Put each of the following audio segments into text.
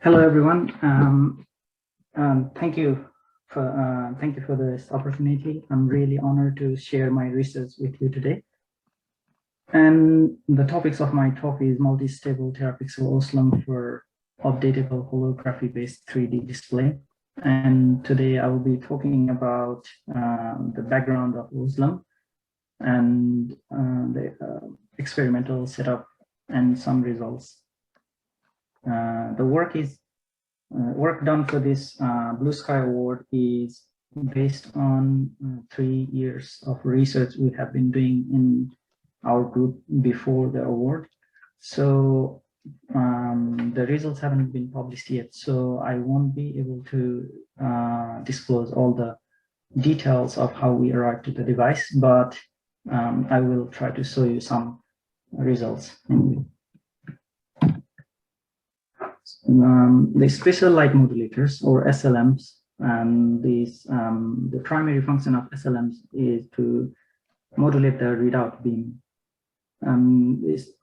Hello, everyone. Thank you for this opportunity. I'm really honored to share my research with you today. And the topics of my talk is multi-stable terapixel OASLM for updatable holography-based 3D display. And today I will be talking about the background of OASLM and the experimental setup and some results. The work done for this Blue Sky Award is based on 3 years of research we have been doing in our group before the award. So the results haven't been published yet, so I won't be able to disclose all the details of how we arrived to the device, but I will try to show you some results. The special light modulators, or SLMs, and the primary function of SLMs is to modulate the readout beam. These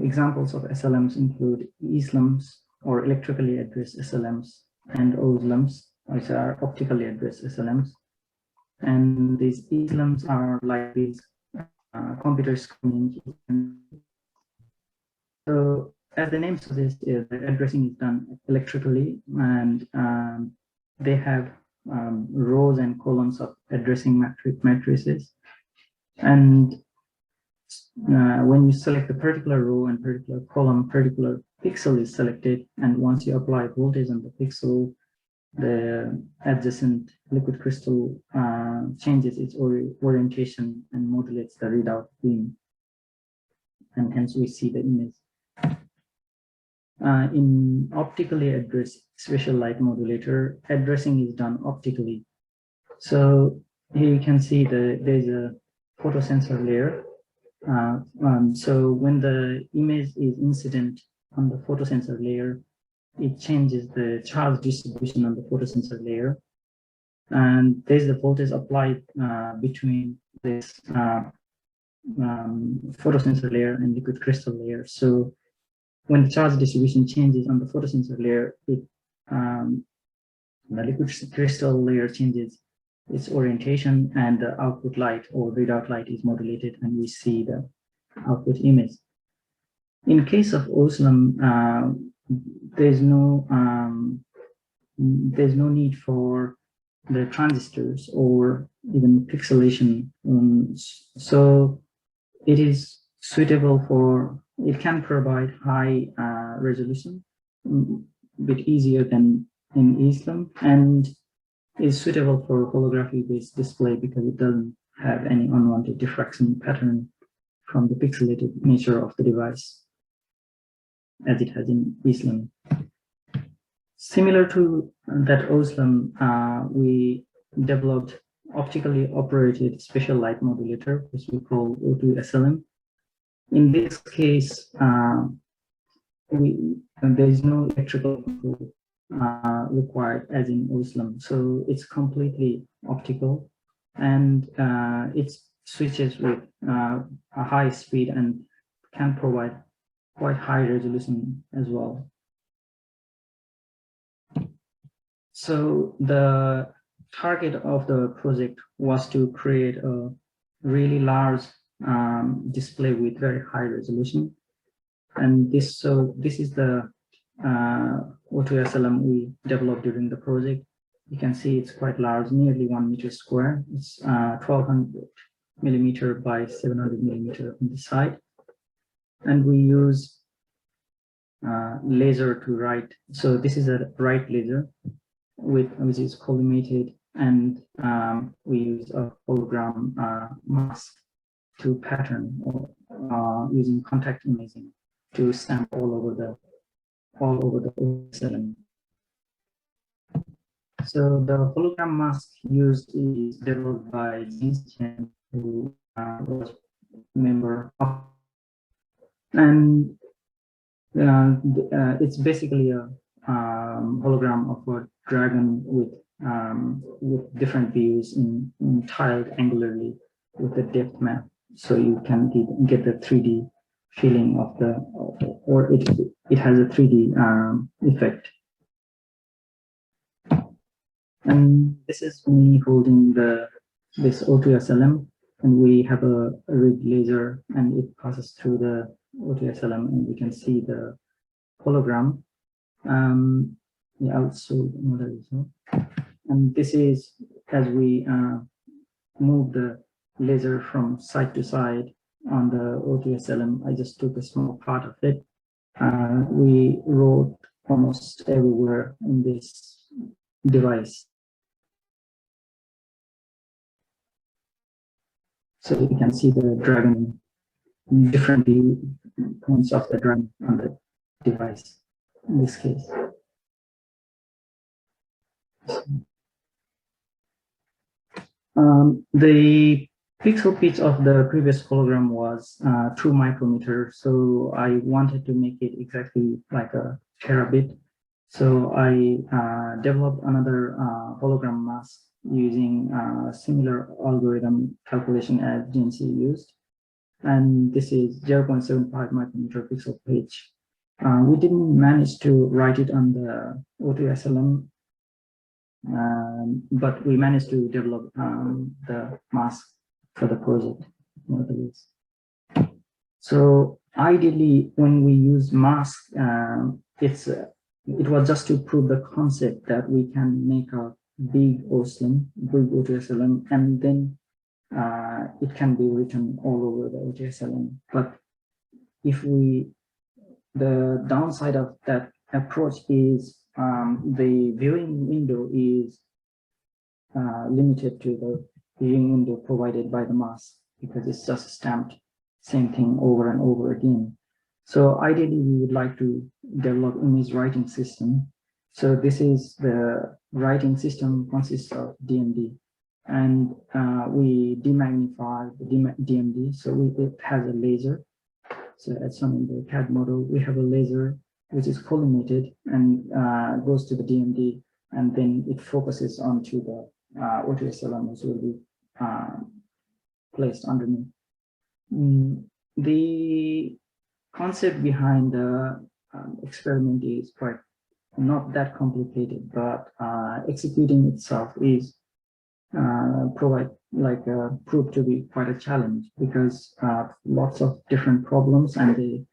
examples of SLMs include ESLMs, or electrically addressed SLMs, and OASLMs, which are optically addressed SLMs. And these ESLMs are like these computer screening. So, as the name suggests, the addressing is done electrically, and they have rows and columns of addressing matrices. And when you select a particular row and particular column, particular pixel is selected, and once you apply voltage on the pixel, the adjacent liquid crystal changes its orientation and modulates the readout beam, and hence we see the image. In optically addressed special light modulator, addressing is done optically. So here you can see there's a photosensor layer. So when the image is incident on the photosensor layer, it changes the charge distribution on the photosensor layer. And there's the voltage applied between this photosensor layer and liquid crystal layer. So when the charge distribution changes on the photosensor layer, the liquid crystal layer changes its orientation, and the output light or readout light is modulated, and we see the output image. In case of OASLM, there's no need for the transistors or even pixelation. So it is suitable for. It can provide high resolution, a bit easier than in ESLM, and is suitable for holography-based display because it doesn't have any unwanted diffraction pattern from the pixelated nature of the device, as it has in ESLM. Similar to that OASLM, we developed optically operated special light modulator, which we call OASLM. In this case, there is no electrical control required as in OASLM, so it's completely optical, and it switches with a high speed and can provide quite high resolution as well. So the target of the project was to create a really large display with very high resolution, and this is the OASLM we developed during the project. You can see it's quite large, nearly 1 meter square. It's 1200 millimeter by 700 millimeter on the side, and we use laser to write. So this is a write laser which is collimated, and we use a hologram mask to pattern, or using contact imaging to stamp all over the OASLM. So the hologram mask used is developed by James Chen, who was a member of, and it's basically a hologram of a dragon with different views in tiled angularly with the depth map, so you can get the 3D feeling of or it has a 3D effect And this is me holding this O2SLM, and we have a rig laser, and it passes through the O2SLM, and we can see the hologram. Yeah, I'll show another result. And this is as we move the laser from side to side on the O2SLM. I just took a small part of it. We wrote almost everywhere in this device. So you can see the dragon, different view points of the dragon on the device in this case. The pixel pitch of the previous hologram was 2 micrometers, so I wanted to make it exactly like a terabit. So I developed another hologram mask using a similar algorithm calculation as GNC used. And this is 0.75 micrometer pixel pitch. We didn't manage to write it on the O2SLM, but we managed to develop the mask for the project. So ideally, when we use mask, it was just to prove the concept that we can make a big OSLM, big O2SLM, and then it can be written all over the O2SLM. But if the downside of that approach is the viewing window is limited to the viewing window provided by the mask, because it's just stamped same thing over and over again. So ideally, we would like to develop image writing system. So this is the writing system consists of DMD, and we demagnify the DMD. So it has a laser. So as shown in the CAD model, we have a laser which is collimated and goes to the DMD, and then it focuses onto the O2SLM, which will be placed underneath. The concept behind the experiment is quite not that complicated, but executing itself is proved to be quite a challenge, because lots of different problems and the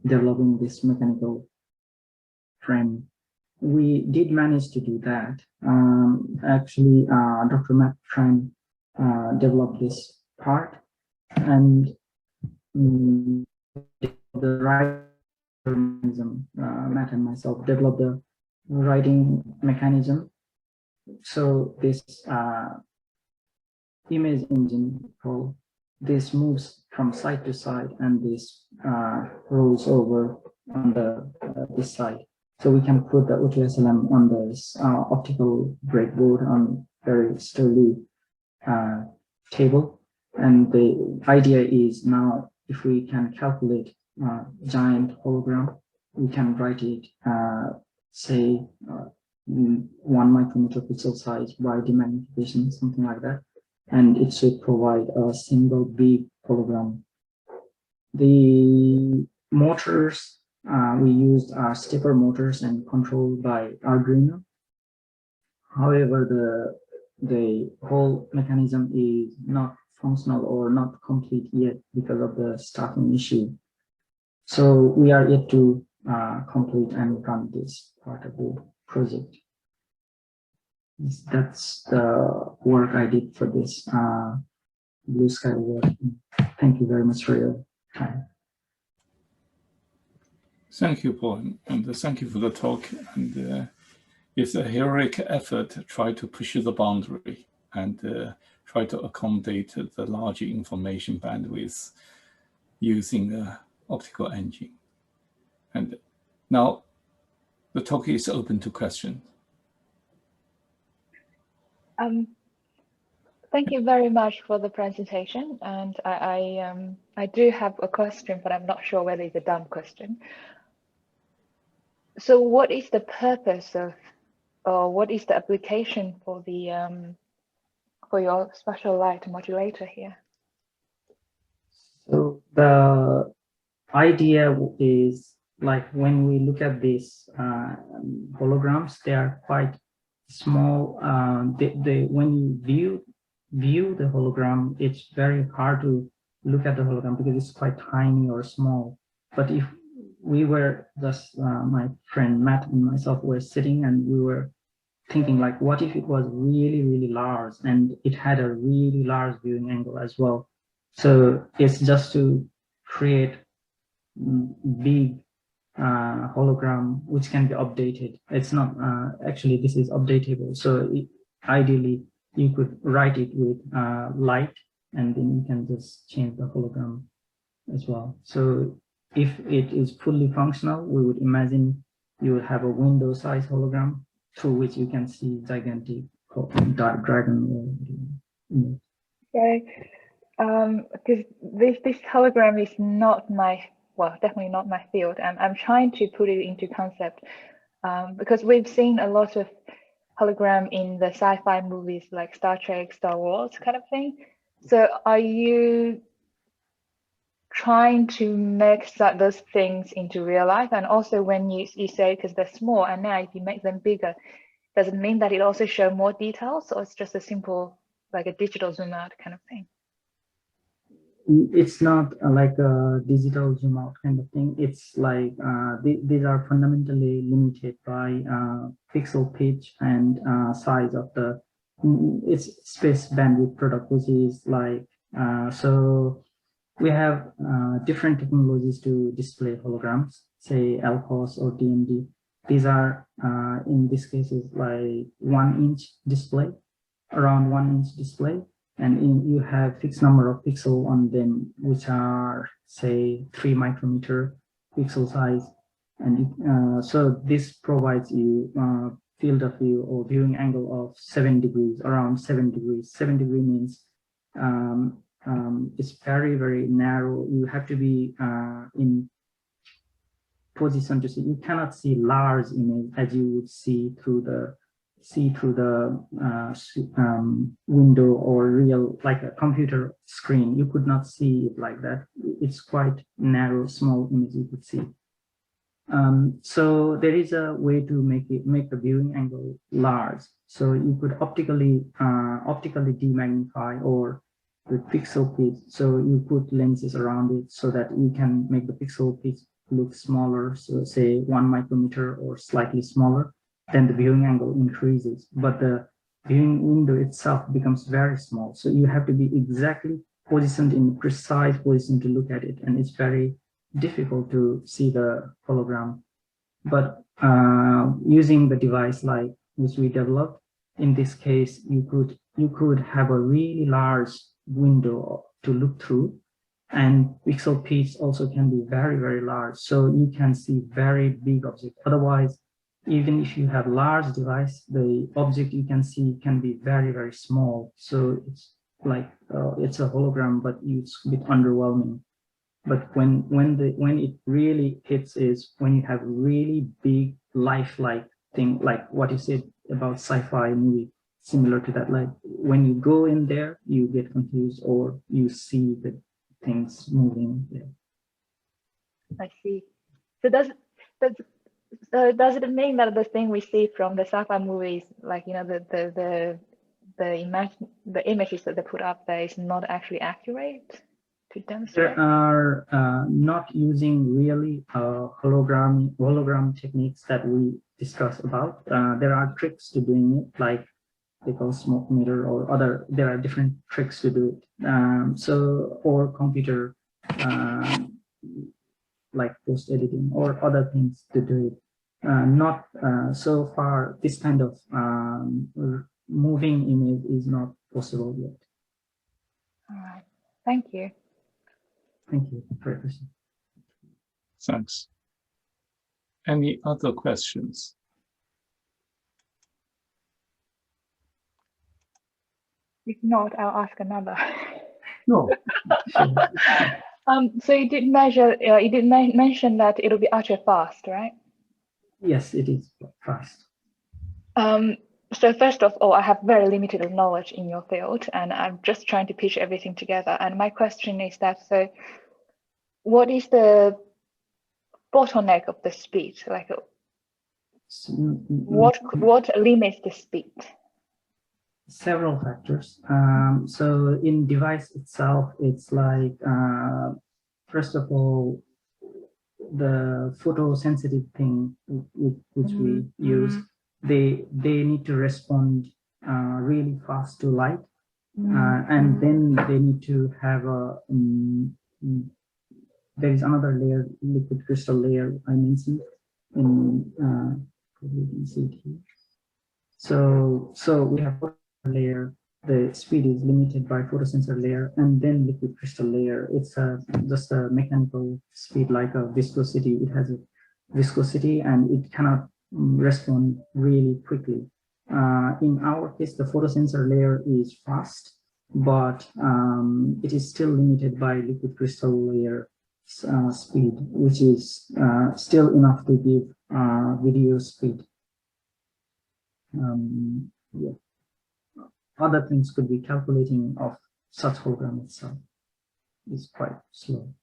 developing this mechanical frame. We did manage to do that. Actually, Dr. Matt Tran developed this part, and the writing mechanism, Matt and myself developed the writing mechanism. So this image engine called this moves from side to side, and this rolls over on the this side. So we can put the O2SLM on this optical breadboard on very sturdy table. And the idea is now, if we can calculate giant hologram, we can write it, say, 1 micrometer pixel size by demagnification, something like that. And it should provide a single big hologram. The motors we used are stepper motors and controlled by Arduino. However, the whole mechanism is not functional or not complete yet because of the staffing issue. So we are yet to complete and run this part of the project. That's the work I did for this Blue Sky work. Thank you very much for your time. Thank you, Paul, and thank you for the talk. And it's a heroic effort to try to push the boundary and try to accommodate the larger information bandwidth using the optical engine. And now the talk is open to questions. Thank you very much for the presentation. And I do have a question, but I'm not sure whether it's a dumb question. So what is the purpose of, or what is the application for the for your special light modulator here? So the idea is, like, when we look at these holograms, they are quite small. When you view the hologram, it's very hard to look at the hologram because it's quite tiny or small. But if we were just my friend Matt and myself were sitting and we were thinking like, what if it was really, really large and it had a really large viewing angle as well? So it's just to create big hologram which can be updated. It's not actually, this is updatable. So ideally you could write it with light and then you can just change the hologram as well. So if it is fully functional, we would imagine you would have a window size hologram through which you can see gigantic dragon. Okay, because this hologram is not my, well, definitely not my field, and I'm trying to put it into concept because we've seen a lot of hologram in the sci-fi movies like Star Trek, Star Wars kind of thing. So are you trying to make those things into real life? And also when you say because they're small and now if you make them bigger, does it mean that it also show more details, or it's just a simple like a digital zoom out kind of thing? It's not like a digital zoom out kind of thing. It's like these are fundamentally limited by pixel pitch and size of the its space bandwidth product, which is like so we have different technologies to display holograms, say LCOS or DMD. These are in this case is like 1 inch display, around 1 inch display. And you have fixed number of pixels on them, which are say 3 micrometer pixel size. And so this provides you field of view or viewing angle of 7 degrees, around 7 degrees. 7 degree means it's very, very narrow. You have to be in position to see. You cannot see large image as you would see through the window or real, like a computer screen. You could not see it like that. It's quite narrow, small image you could see. So there is a way to make the viewing angle large. So you could optically demagnify or with pixel pitch. So you put lenses around it so that you can make the pixel pitch look smaller. So say 1 micrometer or slightly smaller. Then the viewing angle increases, but the viewing window itself becomes very small. So you have to be exactly positioned in precise position to look at it, and it's very difficult to see the hologram. But using the device like which we developed, in this case, you could have a really large window to look through, and pixel pitch also can be very, very large. So you can see very big objects. Otherwise, even if you have large device, the object you can see can be very, very small. So it's like it's a hologram, but it's a bit underwhelming. But when it really hits is when you have really big lifelike thing, like what you said about sci-fi movie, similar to that. Like when you go in there, you get confused or you see the things moving there. I see. So does it mean that the thing we see from the sci-fi movies, like the images that they put up there, is not actually accurate to demonstrate? There are not using really hologram techniques that we discuss about. There are tricks to doing it, like they call smoke meter or other. There are different tricks to do it. So or computer. Like post editing or other things to do it. Not so far, this kind of moving image is not possible yet. All right, thank you. Thank you for your question. Thanks. Any other questions? If not, I'll ask another. No. So you did measure. You did mention that it'll be ultra fast, right? Yes, it is fast. So first of all, I have very limited knowledge in your field, and I'm just trying to pitch everything together. And my question is that, so what is the bottleneck of the speed? Like, What limits the speed? Several factors. So in device itself, it's like, first of all, the photosensitive thing which we use, they need to respond really fast to light, and then they need to have a there is another layer, liquid crystal layer I mentioned in you can see it here. So we have layer, the speed is limited by photosensor layer, and then liquid crystal layer. It's just a mechanical speed, like a viscosity. It has a viscosity and it cannot respond really quickly. In our case, the photosensor layer is fast, but it is still limited by liquid crystal layer speed, which is still enough to give video speed. Yeah. Other things could be calculating of such hologram itself is quite slow.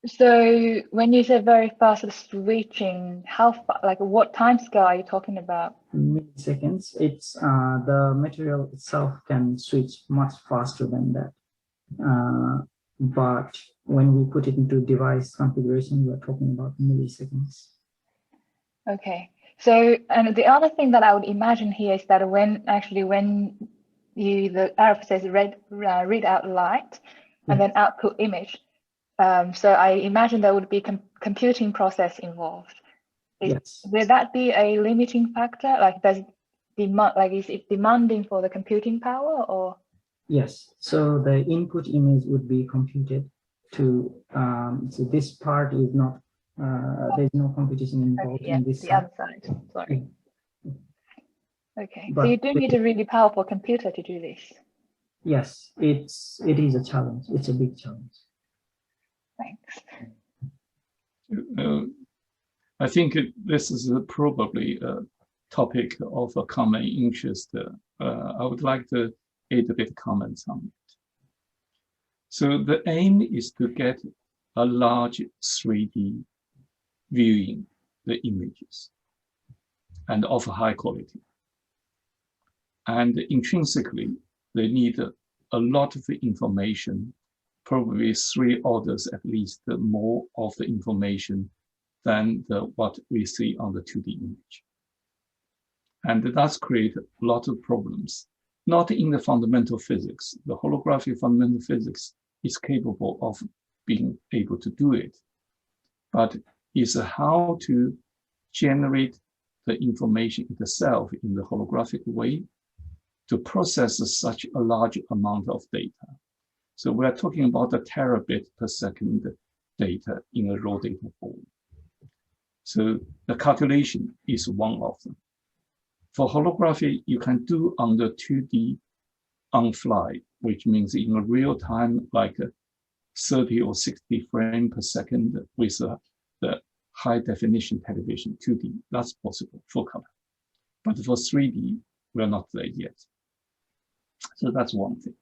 So when you say very fast switching, how far, like what time scale are you talking about? Milliseconds. It's the material itself can switch much faster than that. But when we put it into device configuration, we're talking about milliseconds. Okay. So, and the other thing that I would imagine here is that when the RF says read out light and then output image, so I imagine there would be computing process involved. Yes. Will that be a limiting factor? Like, does demand, like, is it demanding for the computing power, or? Yes. So the input image would be computed to. So this part is not. There's no computation involved in this. The other side. Sorry. Okay. But so you do need a really powerful computer to do this. Yes, it is a challenge. It's a big challenge. Thanks. I think this is probably a topic of a common interest. I would like to add a bit comments on it. So the aim is to get a large 3D viewing the images and of high quality. And intrinsically, they need a lot of information, probably 3 orders at least more of the information than what we see on the 2D image. And that's create a lot of problems, not in the fundamental physics. The holography fundamental physics is capable of being able to do it, but is how to generate the information itself in the holographic way to process such a large amount of data. So we're talking about a terabit per second data in a raw data form. So the calculation is one of them. For holography, you can do on the 2D on fly, which means in a real time, like 30 or 60 frames per second with the high definition television 2D. That's possible for color. But for 3D, we're not there yet. So that's one thing.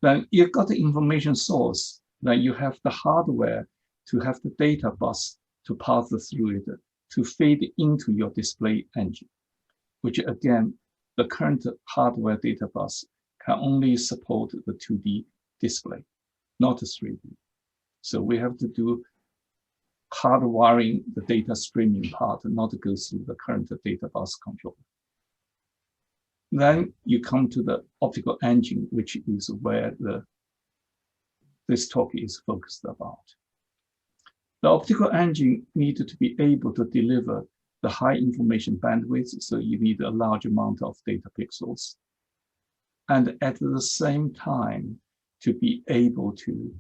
Then you've got the information source, then you have the hardware to have the data bus to pass through it, to feed into your display engine, which again, the current hardware data bus can only support the 2D display, not 3D. So we have to do hardwiring the data streaming part, not to go through the current data bus controller. Then you come to the optical engine, which is where this talk is focused about. The optical engine needed to be able to deliver the high information bandwidth, so you need a large amount of data pixels. And at the same time, to be able to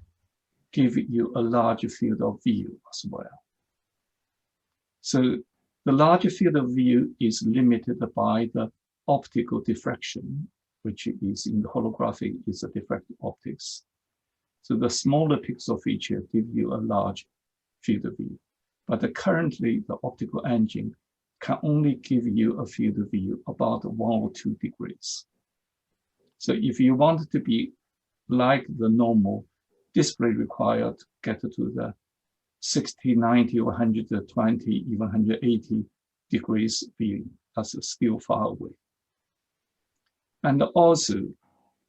give you a larger field of view as well. So the larger field of view is limited by the optical diffraction, which is in the holographic is a diffractive optics. So the smaller pixel feature gives you a large field of view. But currently the optical engine can only give you a field of view about 1 or 2 degrees. So if you want it to be like the normal display required to get to the 60, 90, or 120, even 180 degrees viewing. That's still far away. And also,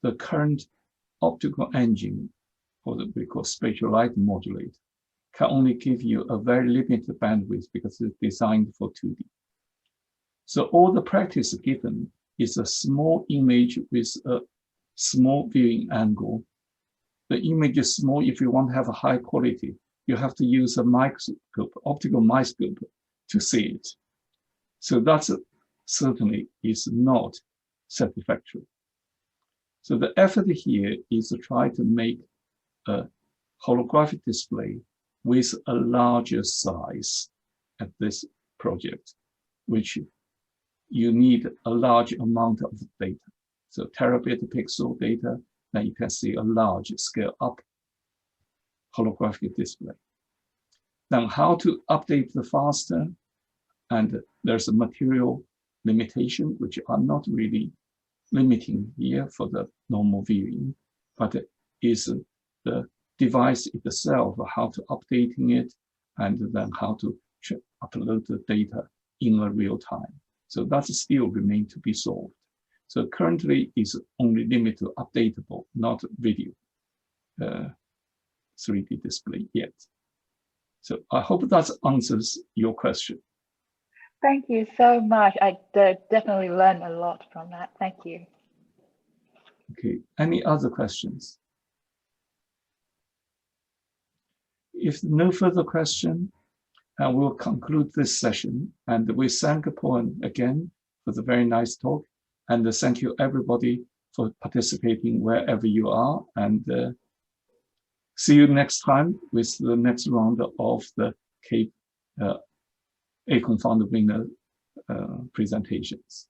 the current optical engine, or what we call spatial light modulator, can only give you a very limited bandwidth because it's designed for 2D. So all the practice given is a small image with a small viewing angle. The image is small. If you want to have a high quality, you have to use a microscope, optical microscope, to see it. So that certainly is not satisfactory. So the effort here is to try to make a holographic display with a larger size at this project, which you need a large amount of data. So terabit pixel data, then you can see a large scale up holographic display. Then how to update the faster, and there's a material limitation, which are not really limiting here for the normal viewing, but it is the device itself, how to updating it, and then how to upload the data in a real time. So that's still remain to be solved. So currently is only limited to updatable, not video 3D display yet. So I hope that answers your question. Thank you so much. I definitely learned a lot from that. Thank you. Okay, any other questions? If no further question, we'll conclude this session. And we thank Pawan again for the very nice talk. And thank you everybody for participating wherever you are. And see you next time with the next round of the Acorn Founder Winner presentations.